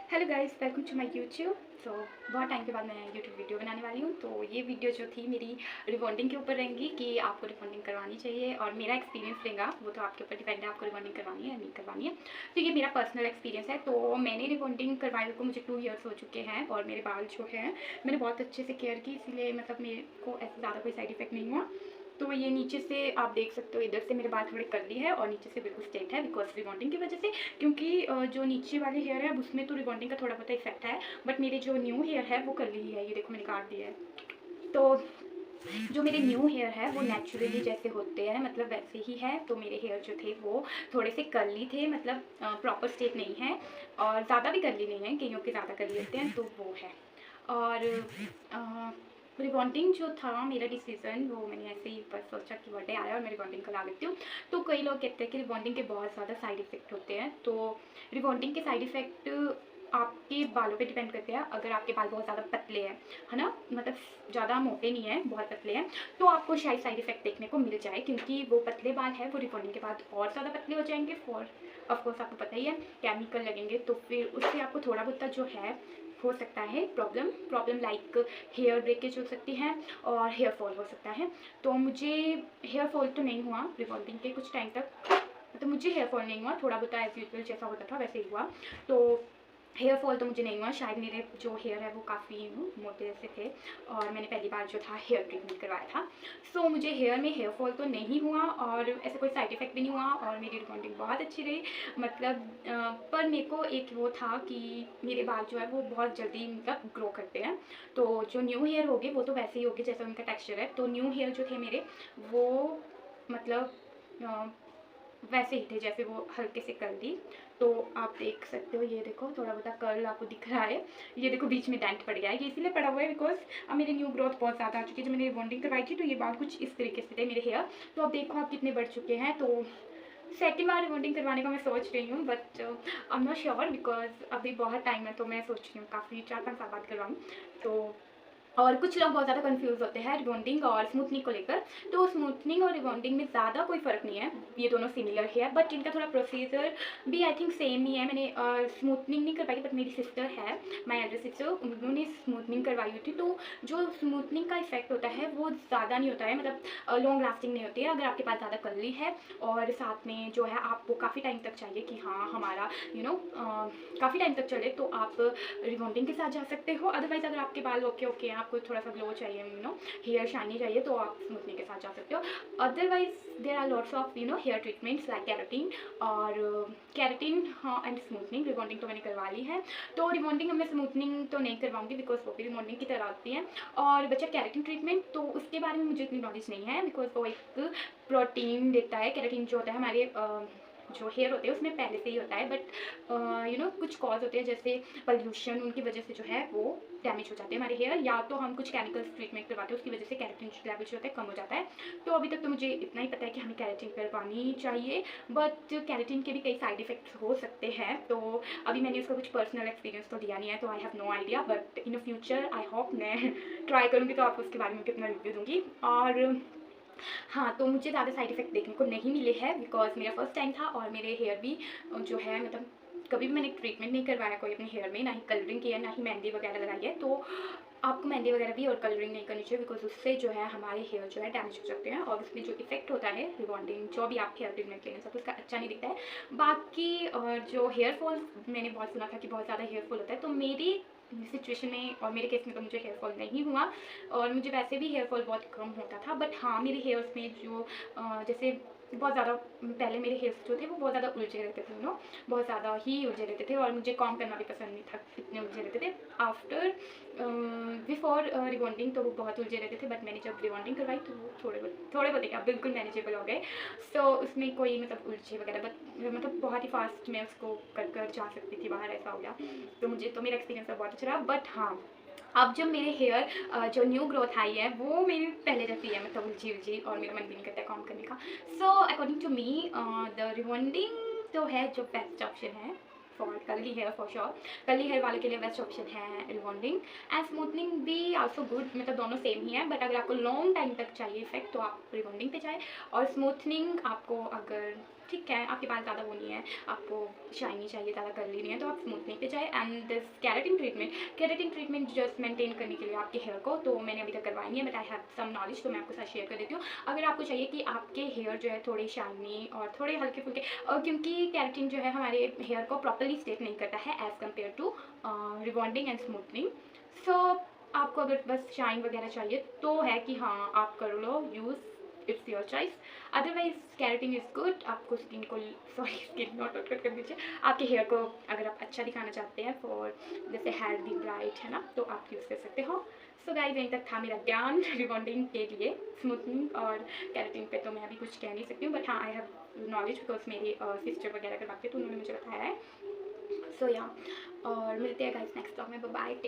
Hello guys, welcome to my YouTube. So बहुत time के बाद मैं यूट्यूब वीडियो बनाने वाली हूँ। तो ये वीडियो जो थी मेरी रिबॉन्डिंग के ऊपर रहेंगी कि आपको रिबॉन्डिंग करवानी चाहिए, और मेरा एक्सपीरियंस रहेगा वो तो आपके ऊपर डिपेंड है, आपको रिबॉन्डिंग करवानी है या नहीं करवानी है। तो ये मेरा पर्सनल एक्सपीरियंस है। तो मैंने रिबॉन्डिंग करवाए को मुझे 2 ईयर्स हो चुके हैं, और मेरे बाल जो हैं मैंने बहुत अच्छे से केयर की, इसीलिए मतलब मेरे को ऐसे ज़्यादा कोई साइड इफेक्ट नहीं हुआ। तो ये नीचे से आप देख सकते हो, इधर से मेरे बाल थोड़े कर्ली है और नीचे से बिल्कुल स्ट्रेट है बिकॉज रिबॉन्डिंग की वजह से। क्योंकि जो नीचे वाले हेयर है उसमें तो रिबॉन्डिंग का थोड़ा बहुत इफेक्ट है, बट मेरे जो न्यू हेयर है वो कर्ली ही है। ये देखो मैंने काट दिया है। तो जो मेरे न्यू हेयर है वो नेचुरली जैसे होते हैं मतलब वैसे ही है। तो मेरे हेयर जो थे वो थोड़े से कर्ली थे, मतलब प्रॉपर स्टेट नहीं है और ज़्यादा भी कर्ली नहीं है, कईयों के ज़्यादा कर्ली होते हैं, तो वो है। और रिबॉन्डिंग जो था मेरा डिसीज़न, वो मैंने ऐसे ही बस सोचा कि बर्थडे आया और मैं रिबॉन्डिंग करा लेती हूँ। तो कई लोग कहते हैं कि रिबॉन्डिंग के बहुत ज़्यादा साइड इफ़ेक्ट होते हैं। तो रिबॉन्डिंग के साइड इफ़ेक्ट आपके बालों पे डिपेंड करते हैं। अगर आपके बाल बहुत ज़्यादा पतले हैं, है ना, मतलब ज़्यादा मोटे नहीं है, बहुत पतले हैं, तो आपको शायद साइड इफ़ेक्ट देखने को मिल जाए, क्योंकि वो पतले बाल है वो रिबॉन्डिंग के बाद और ज़्यादा पतले हो जाएंगे। फॉर ऑफकोर्स आपको पता ही है, केमिकल लगेंगे, तो फिर उससे आपको थोड़ा बहुत जो है हो सकता है प्रॉब्लम लाइक हेयर ब्रेकेज हो सकती है और हेयर फॉल हो सकता है। तो मुझे हेयर फॉल तो नहीं हुआ रिबॉन्डिंग के कुछ टाइम तक, तो मुझे हेयर फॉल नहीं हुआ, थोड़ा बहुत एज यूजुअल जैसा होता था वैसे ही हुआ। तो हेयर फॉल तो मुझे नहीं हुआ, शायद मेरे जो हेयर है वो काफ़ी मोटे से थे और मैंने पहली बार जो था हेयर ट्रीटमेंट करवाया था। सो मुझे हेयर में हेयर फॉल तो नहीं हुआ और ऐसे कोई साइड इफ़ेक्ट भी नहीं हुआ और मेरी रिबॉन्डिंग बहुत अच्छी रही। मतलब पर मेरे को एक वो था कि मेरे बाल जो है वो बहुत जल्दी मतलब ग्रो करते हैं। तो जो न्यू हेयर होंगे वो तो वैसे ही होंगे जैसा उनका टेक्स्चर है। तो न्यू हेयर जो थे मेरे वो मतलब वैसे ही थे जैसे वो हल्के से कर्ल दी। तो आप देख सकते हो, ये देखो थोड़ा बहुत कर्ल आपको दिख रहा है। ये देखो बीच में डेंट पड़ गया है, ये इसीलिए पड़ा हुआ है बिकॉज अब मेरी न्यू ग्रोथ बहुत ज़्यादा आ चुकी है। जब मैंने रिबॉन्डिंग करवाई थी तो ये बाल कुछ इस तरीके से थे मेरे हेयर। तो अब देखो आप कितने बढ़ चुके हैं। तो सेकंड बार रिबॉन्डिंग करवाने का मैं सोच रही हूँ, but I am not sure because अभी बहुत टाइम है। तो मैं सोच रही हूँ काफ़ी 4-5 साल बाद करवाऊँ। तो और कुछ लोग बहुत ज़्यादा कंफ्यूज होते हैं रिबॉन्डिंग और स्मूथनिंग को लेकर। तो स्मूथनिंग और रिबॉन्डिंग में ज़्यादा कोई फ़र्क नहीं है, ये दोनों सिमिलर है, बट इनका थोड़ा प्रोसीजर भी आई थिंक सेम ही है। मैंने स्मूथनिंग नहीं करवाई, बट मेरी सिस्टर है, माई एल्डर सिस्टर, उन्होंने स्मूथनिंग करवाई हुई थी। तो जो स्मूथनिंग का इफेक्ट होता है वो ज़्यादा नहीं होता है, मतलब लॉन्ग लास्टिंग नहीं होती है। अगर आपके पास ज़्यादा कर्ली है और साथ में जो है आपको काफ़ी टाइम तक चाहिए कि हाँ हमारा काफ़ी टाइम तक चले, तो आप रिबॉन्डिंग के साथ जा सकते हो। अदरवाइज अगर आपके बाल ओके ओके हैं, आपको थोड़ा सा ग्लो चाहिए, हेयर शाइनी चाहिए, तो आप स्मूथनिंग के साथ जा सकते हो। Otherwise there are lots of hair treatments like keratin और कैराटिन एंड स्मूथनिंग। रिबॉन्डिंग तो मैंने करवा ली है, तो रिबॉन्डिंग मैं स्मूथनिंग तो नहीं करवाऊंगी बिकॉज वो भी रिबॉन्डिंग की तरह होती है। और बचा कैराटिन ट्रीटमेंट, तो उसके बारे में मुझे इतनी नॉलेज नहीं है बिकॉज वो एक प्रोटीन देता है। कैराटिन जो होता है हमारे जो हेयर होते हैं उसमें पहले से ही होता है, बट कुछ कॉज होते हैं जैसे पॉल्यूशन, उनकी वजह से जो है वो डैमेज हो जाते हैं हमारे हेयर, या तो हम कुछ केमिकल्स ट्रीटमेंट करवाते हैं उसकी वजह से कैरेटिन लेवल जो होता है कम हो जाता है। तो अभी तक तो मुझे इतना ही पता है कि हमें कैरेटिन करवानी चाहिए, बट कैरेटिन के भी कई साइड इफेक्ट्स हो सकते हैं। तो अभी मैंने उसका कुछ पर्सनल एक्सपीरियंस तो दिया नहीं है, तो I have no idea, but in future I hope मैं ट्राई करूँगी तो आपको उसके बारे में कितना रिव्यू दूँगी। और हाँ, तो मुझे ज़्यादा साइड इफ़ेक्ट देखने को नहीं मिले हैं बिकॉज मेरा फर्स्ट टाइम था और मेरे हेयर भी जो है मतलब कभी भी मैंने ट्रीटमेंट नहीं करवाया कोई अपने हेयर में, ना ही कलरिंग किया, ना ही मेहंदी वगैरह लगाई है। तो आपको मेहंदी वगैरह भी और कलरिंग नहीं करनी चाहिए बिकॉज उससे जो है हमारे हेयर जो है डैमेज हो सकते हैं, और उसमें जो इफेक्ट होता है रिबॉन्डिंग जो भी आप हेयर ट्रीटमेंट लेने से उसका अच्छा नहीं दिखता है। बाकी जो हेयर फॉल मैंने बहुत सुना था कि बहुत ज़्यादा हेयर फॉल होता है, तो मेरी सिचुएशन में और मेरे केस में तो मुझे हेयर फॉल नहीं हुआ, और मुझे वैसे भी हेयर फॉल बहुत कम होता था। बट हाँ, मेरे हेयर्स में जो जैसे बहुत ज़्यादा पहले मेरे हेयर्स जो थे वो बहुत ज़्यादा उलझे रहते थे, बहुत ज़्यादा ही उलझे रहते थे और मुझे कॉम करना भी पसंद नहीं था, इतने उलझे रहते थे। आफ्टर बिफोर रिबॉन्डिंग तो वो बहुत उलझे रहते थे, बट मैंने जब रिबॉन्डिंग करवाई तो वो थोड़े बहुत क्या बिल्कुल मैनेजेबल हो गए। सो उसमें कोई मतलब उलझे वगैरह बट मतलब बहुत ही फास्ट मैं उसको कर जा सकती थी बाहर, ऐसा हो गया। तो मुझे तो मेरा एक्सपीरियंस बहुत अच्छा रहा। बट हाँ, अब जब मेरे हेयर जो न्यू ग्रोथ आई है वो मेरी पहले जैसी है, मतलब उलझी उलझी, और मेरा मन भी नहीं करता है काम करने का। So according to me the rebonding तो है जो बेस्ट ऑप्शन है for curly hair, for sure curly hair वाले के लिए बेस्ट ऑप्शन है रिबॉन्डिंग। एंड स्मूथनिंग भी आल्सो गुड, मतलब दोनों सेम ही है, बट अगर आपको लॉन्ग टाइम तक चाहिए इफेक्ट तो आप रिबॉन्डिंग पे जाए, और स्मूथनिंग आपको अगर ठीक है, आपके बाल ज़्यादा वो नहीं है, आपको शाइनी चाहिए, ज़्यादा कर्ली नहीं है, तो आप स्मूथनिंग पे जाए। And this keratin treatment just maintain करने के लिए आपके हेयर को, तो मैंने अभी तक करवाई नहीं है, but I have some knowledge, तो मैं आपको साथ शेयर कर देती हूँ। अगर आपको चाहिए कि आपके हेयर जो है थोड़े शाइनी और थोड़े हल्के फुल्के, क्योंकि केराटिन जो है हमारे हेयर को प्रॉपरली स्ट्रेट नहीं करता है as compare to rebonding and smoothening. So आपको अगर बस शाइन वगैरह चाहिए तो है कि हाँ आप कर लो use, it's your choice. Otherwise keratin is good. आपको स्किन को, सॉरी स्किन नॉट आउट कर दीजिए, आपके हेयर को अगर आप अच्छा दिखाना चाहते हैं फॉर जैसे हेल्दी ब्राइट है ना, तो आप यूज़ कर सकते हो। सो गाइस, यहीं तक था मेरा ज्ञान रिबॉन्डिंग के लिए। स्मूथनिंग और कैरेटिन पे तो मैं अभी कुछ कह नहीं सकती हूँ, बट हाँ आई हैव नॉलेज बिकॉज मेरी सिस्टर वगैरह करवाते तो उन्होंने मुझे बताया है। सो या, और मिलते हैं गाइस नेक्स्ट ब्लॉग में। Bye bye.